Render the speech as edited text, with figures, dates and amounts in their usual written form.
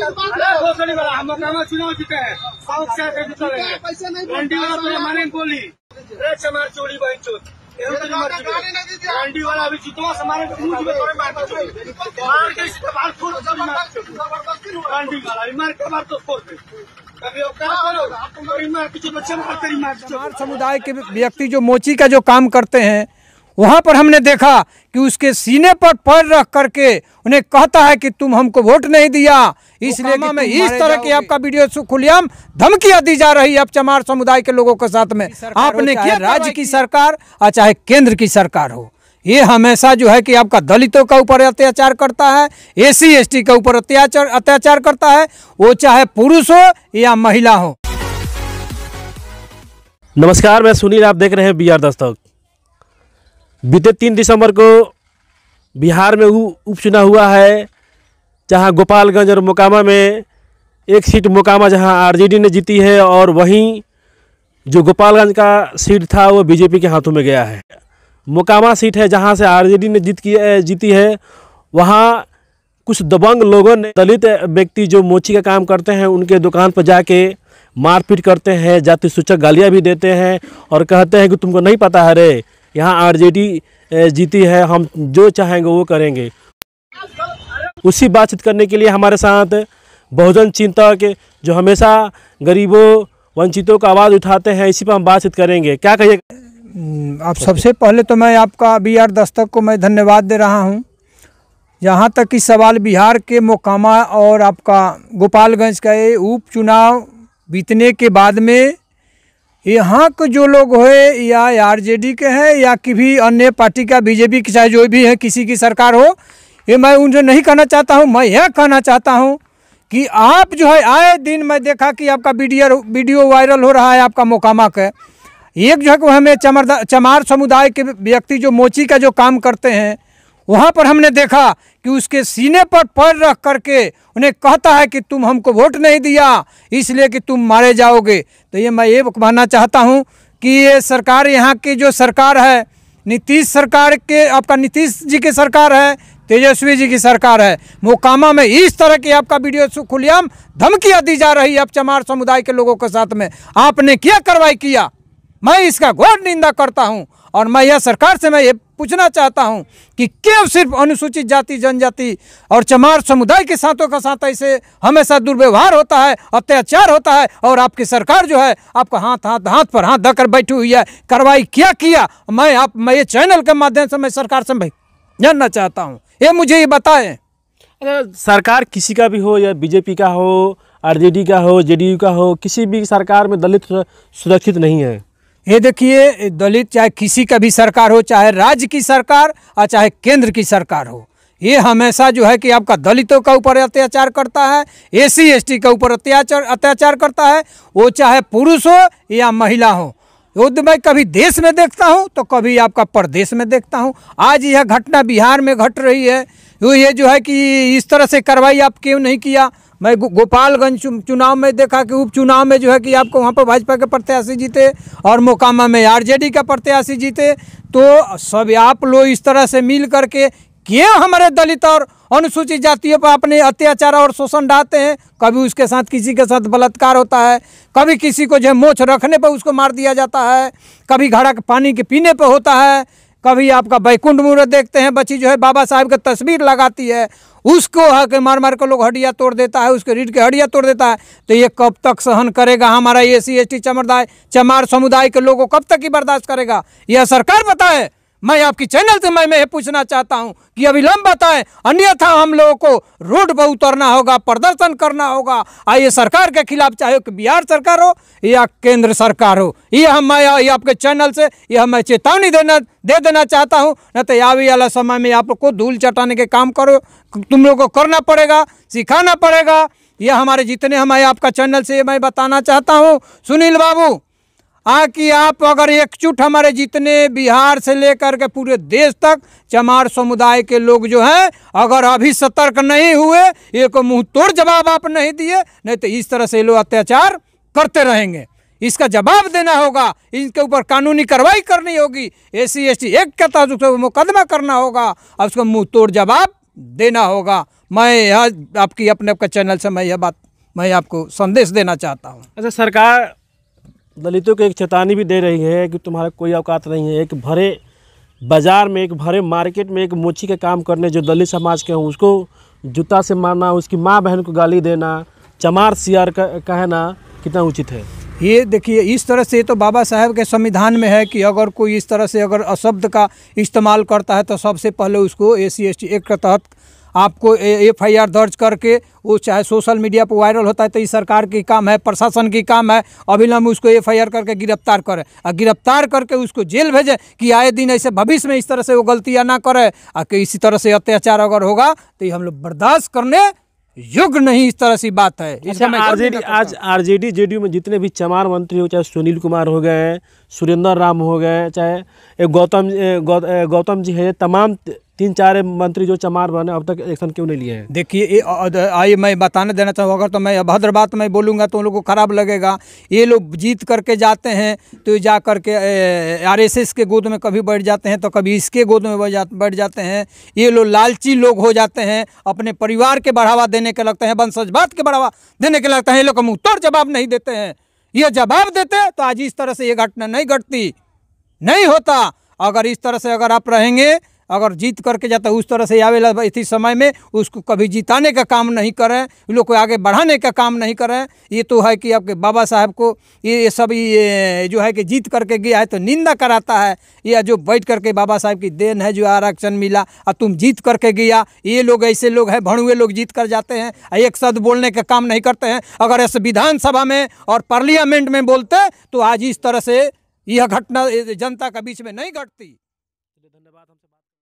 हम चुनाव जीते हैं, मंडी वाला माने बोली चमार चोरी बहन मंडी वाला अभी जितना सामान समुदाय के व्यक्ति जो मोची का जो काम करते हैं वहाँ पर हमने देखा कि उसके सीने पर पैर रख करके उन्हें कहता है कि तुम हमको वोट नहीं दिया, इसलिए कि मैं इस तरह की आपका वीडियो खुलेआम धमकियां दी जा रही है अब चमार समुदाय के लोगों के साथ में। आपने क्या राज्य की सरकार और चाहे केंद्र की सरकार हो, ये हमेशा जो है कि आपका दलितों के ऊपर अत्याचार करता है, SC ST के ऊपर अत्याचार करता है, वो चाहे पुरुष हो या महिला हो। नमस्कार, मैं सुनील, आप देख रहे हैं BR दस्तक। बीते 3 दिसंबर को बिहार में उपचुनाव हुआ है, जहां गोपालगंज और मोकामा में एक सीट मोकामा जहां RJD ने जीती है और वहीं जो गोपालगंज का सीट था वो BJP के हाथों में गया है। मोकामा सीट है जहां से RJD ने जीती है, वहां कुछ दबंग लोगों ने दलित व्यक्ति जो मोची का काम करते हैं उनके दुकान पर जाके मारपीट करते हैं, जाति सूचक गालियाँ भी देते हैं और कहते हैं कि तुमको नहीं पता है रे, यहाँ RJD जीती है, हम जो चाहेंगे वो करेंगे। उसी बातचीत करने के लिए हमारे साथ बहुजन चिंतक जो हमेशा गरीबों वंचितों का आवाज़ उठाते हैं, इसी पर हम बातचीत करेंगे। क्या कहिएगा? आप सबसे पहले तो मैं आपका BR दस्तक को मैं धन्यवाद दे रहा हूँ। जहाँ तक कि सवाल बिहार के मोकामा और आपका गोपालगंज का ये उपचुनाव बीतने के बाद में यहाँ के जो लोग हुए या RJD के हैं या किसी अन्य पार्टी का BJP की चाहे जो भी है किसी की सरकार हो, ये मैं उनसे नहीं कहना चाहता हूँ। मैं यह कहना चाहता हूँ कि आप जो है आए दिन मैं देखा कि आपका वीडियो वायरल हो रहा है आपका मोकामा का। एक जो है कि हमें चमार समुदाय के व्यक्ति जो मोची का जो काम करते हैं वहाँ पर हमने देखा कि उसके सीने पर पैर रख करके उन्हें कहता है कि तुम हमको वोट नहीं दिया, इसलिए कि तुम मारे जाओगे। तो ये मैं ये कहना चाहता हूँ कि ये सरकार यहाँ की जो सरकार है नीतीश सरकार के आपका नीतीश जी की सरकार है, तेजस्वी जी की सरकार है। मोकामा में इस तरह की आपका वीडियो खुलेआम धमकियाँ दी जा रही है अब चमार समुदाय के लोगों के साथ में। आपने क्या कार्रवाई किया, मैं इसका घोर निंदा करता हूं। और मैं यह सरकार से मैं ये पूछना चाहता हूं कि क्यों सिर्फ अनुसूचित जाति जनजाति और चमार समुदाय के साथों का साथ ऐसे हमेशा दुर्व्यवहार होता है, अत्याचार होता है और आपकी सरकार जो है आपका हाथ पर हाथ धकर बैठी हुई है। कार्रवाई क्या किया, मैं ये चैनल के माध्यम से मैं सरकार से भाई जानना चाहता हूँ, ये मुझे ये बताएं। सरकार किसी का भी हो या BJP का हो, RJD का हो, JDU का हो, किसी भी सरकार में दलित सुरक्षित नहीं है। ये देखिए, दलित चाहे किसी का भी सरकार हो, चाहे राज्य की सरकार और चाहे केंद्र की सरकार हो, ये हमेशा जो है कि आपका दलितों का ऊपर अत्याचार करता है, SC ST के ऊपर अत्याचार करता है, वो चाहे पुरुष हो या महिला हो। युद्ध मैं कभी देश में देखता हूँ तो कभी आपका प्रदेश में देखता हूँ। आज यह घटना बिहार में घट रही है, ये जो है कि इस तरह से कार्रवाई आप क्यों नहीं किया। मैं गोपालगंज चुनाव में देखा कि उपचुनाव में जो है कि आपको वहाँ पर भाजपा के प्रत्याशी जीते और मोकामा में RJD का प्रत्याशी जीते। तो सब आप लोग इस तरह से मिल करके क्यों हमारे दलित और अनुसूचित जातियों पर अपने अत्याचार और शोषण ढाते हैं। कभी उसके साथ किसी के साथ बलात्कार होता है, कभी किसी को जो मोछ रखने पर उसको मार दिया जाता है, कभी घड़ा के पानी के पीने पर होता है, कभी आपका बैकुंठ मूर्त देखते हैं, बच्ची जो है बाबा साहब की तस्वीर लगाती है, उसको हक मार कर लोग हड्डियाँ तोड़ देता है, उसके रीढ़ की हड्डियाँ तोड़ देता है। तो ये कब तक सहन करेगा हमारा SC ST चमार समुदाय के लोगों, कब तक ही बर्दाश्त करेगा, यह सरकार बताए। मैं आपकी चैनल से मैं ये पूछना चाहता हूं कि अविलंब बताएं, अन्यथा हम लोगों को रोड पर उतरना होगा, प्रदर्शन करना होगा। आइए सरकार के खिलाफ, चाहे कि बिहार सरकार हो या केंद्र सरकार हो, ये आपके चैनल से यह मैं चेतावनी दे देना चाहता हूं। न तो आने वाला समय में आप लोग को धूल चटाने के काम करो, तुम लोग को करना पड़ेगा, सिखाना पड़ेगा। यह हमारे जितने हमारे आपका चैनल से मैं बताना चाहता हूँ सुनील बाबू, कि आप अगर एकजुट हमारे जितने बिहार से लेकर के पूरे देश तक चमार समुदाय के लोग जो हैं, अगर अभी सतर्क नहीं हुए, एक मुंह तोड़ जवाब आप नहीं दिए, नहीं तो इस तरह से लोग अत्याचार करते रहेंगे। इसका जवाब देना होगा, इनके ऊपर कानूनी कार्रवाई करनी होगी, SC ST एक्ट के तहत मुकदमा करना होगा और उसका मुंह तोड़ जवाब देना होगा। मैं यह आपकी अपने आपका चैनल से मैं यह बात मैं आपको संदेश देना चाहता हूँ। अच्छा, सरकार दलितों को एक चेतावनी भी दे रही है कि तुम्हारा कोई औकात नहीं है। एक भरे बाजार में, एक भरे मार्केट में एक मोची का काम करने जो दलित समाज के हों उसको जूता से मारना, उसकी माँ बहन को गाली देना, चमार सियार कहना कितना उचित है? ये देखिए, इस तरह से तो बाबा साहब के संविधान में है कि अगर कोई इस तरह से अगर अशब्द का इस्तेमाल करता है तो सबसे पहले उसको SC/ST एक्ट के तहत आपको FIR दर्ज करके, वो चाहे सोशल मीडिया पर वायरल होता है तो ये सरकार की काम है, प्रशासन की काम है अविलंब उसको FIR करके गिरफ्तार करे और गिरफ्तार करके उसको जेल भेजे कि आए दिन ऐसे भविष्य में इस तरह से वो गलतियाँ ना करे। और कि इसी तरह से अत्याचार अगर होगा तो ये हम लोग बर्दाश्त करने योग्य नहीं, इस तरह से बात है। अच्छा, आज RJD JDU में जितने भी चमार मंत्री हो, चाहे सुनील कुमार हो गए, सुरेंद्र राम हो गए, चाहे गौतम जी है, तमाम 3-4 मंत्री जो चमार बने, अब तक एक्शन क्यों नहीं लिए हैं? देखिए, आइए मैं बताने देना चाहूँ, अगर तो मैं अभद्र बात मैं बोलूँगा तो उन लोगों को खराब लगेगा। ये लोग जीत करके जाते हैं तो जा करके RSS के गोद में कभी बैठ जाते हैं तो कभी इसके गोद में बैठ जाते हैं। ये लोग लालची लोग हो जाते हैं, अपने परिवार के बढ़ावा देने के लगते हैं, वंशजवाद के बढ़ावा देने के लगते हैं। ये लोग मुँह तोड़ जवाब नहीं देते हैं। ये जवाब देते तो आज इस तरह से ये घटना नहीं घटती, नहीं होता। अगर इस तरह से अगर आप रहेंगे, अगर जीत करके जाता उस तरह से आवेला इसी समय में उसको कभी जिताने का काम नहीं करें, लोग को आगे बढ़ाने का काम नहीं करें। ये तो है कि आपके बाबा साहब को ये सब ये जो है कि जीत करके गया है तो निंदा कराता है। या जो बैठ करके बाबा साहब की देन है जो आरक्षण मिला और तुम जीत करके गया। ये लोग ऐसे लोग हैं, भड़ुए लोग जीत कर जाते हैं, एक शब्द बोलने का काम नहीं करते हैं। अगर इस विधानसभा में और पार्लियामेंट में बोलते तो आज इस तरह से यह घटना जनता के बीच में नहीं घटती। धन्यवाद।